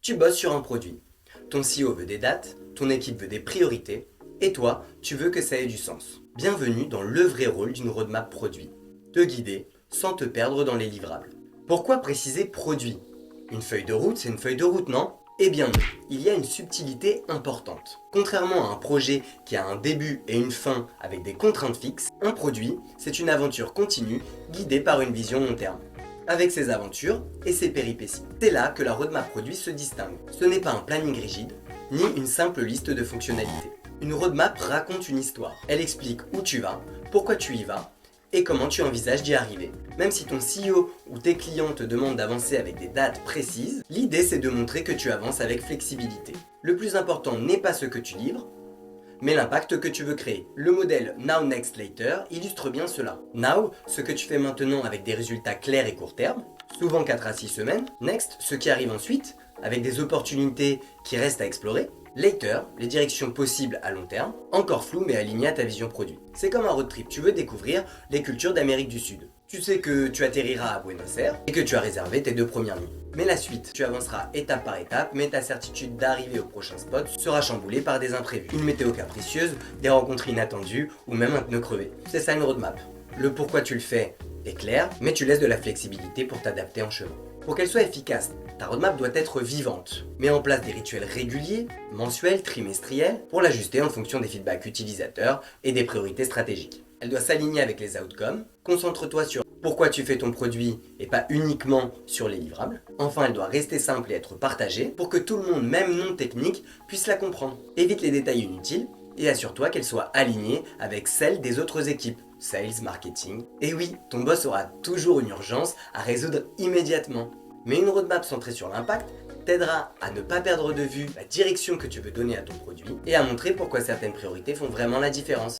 Tu bosses sur un produit. Ton CEO veut des dates, ton équipe veut des priorités, et toi, tu veux que ça ait du sens. Bienvenue dans le vrai rôle d'une roadmap produit. Te guider sans te perdre dans les livrables. Pourquoi préciser produit? Une feuille de route, c'est une feuille de route, non? Eh bien non, il y a une subtilité importante. Contrairement à un projet qui a un début et une fin avec des contraintes fixes, un produit, c'est une aventure continue guidée par une vision long terme, avec ses aventures et ses péripéties. C'est là que la roadmap produit se distingue. Ce n'est pas un planning rigide, ni une simple liste de fonctionnalités. Une roadmap raconte une histoire. Elle explique où tu vas, pourquoi tu y vas, et comment tu envisages d'y arriver. Même si ton CEO ou tes clients te demandent d'avancer avec des dates précises, l'idée c'est de montrer que tu avances avec flexibilité. Le plus important n'est pas ce que tu livres, mais l'impact que tu veux créer. Le modèle Now, Next, Later illustre bien cela. Now, ce que tu fais maintenant avec des résultats clairs et court terme, souvent 4 à 6 semaines. Next, ce qui arrive ensuite, avec des opportunités qui restent à explorer. Later, les directions possibles à long terme, encore floues mais alignées à ta vision produit. C'est comme un road trip, tu veux découvrir les cultures d'Amérique du Sud. Tu sais que tu atterriras à Buenos Aires et que tu as réservé tes 2 premières nuits. Mais la suite, tu avanceras étape par étape, mais ta certitude d'arriver au prochain spot sera chamboulée par des imprévus. Une météo capricieuse, des rencontres inattendues ou même un pneu crevé. C'est ça une roadmap. Le pourquoi tu le fais est clair, mais tu laisses de la flexibilité pour t'adapter en chemin. Pour qu'elle soit efficace, ta roadmap doit être vivante. Mets en place des rituels réguliers, mensuels, trimestriels, pour l'ajuster en fonction des feedbacks utilisateurs et des priorités stratégiques. Elle doit s'aligner avec les outcomes. Concentre-toi sur pourquoi tu fais ton produit et pas uniquement sur les livrables. Enfin, elle doit rester simple et être partagée pour que tout le monde, même non technique, puisse la comprendre. Évite les détails inutiles et assure-toi qu'elle soit alignée avec celle des autres équipes. Sales, marketing. Et oui, ton boss aura toujours une urgence à résoudre immédiatement. Mais une roadmap centrée sur l'impact t'aidera à ne pas perdre de vue la direction que tu veux donner à ton produit et à montrer pourquoi certaines priorités font vraiment la différence.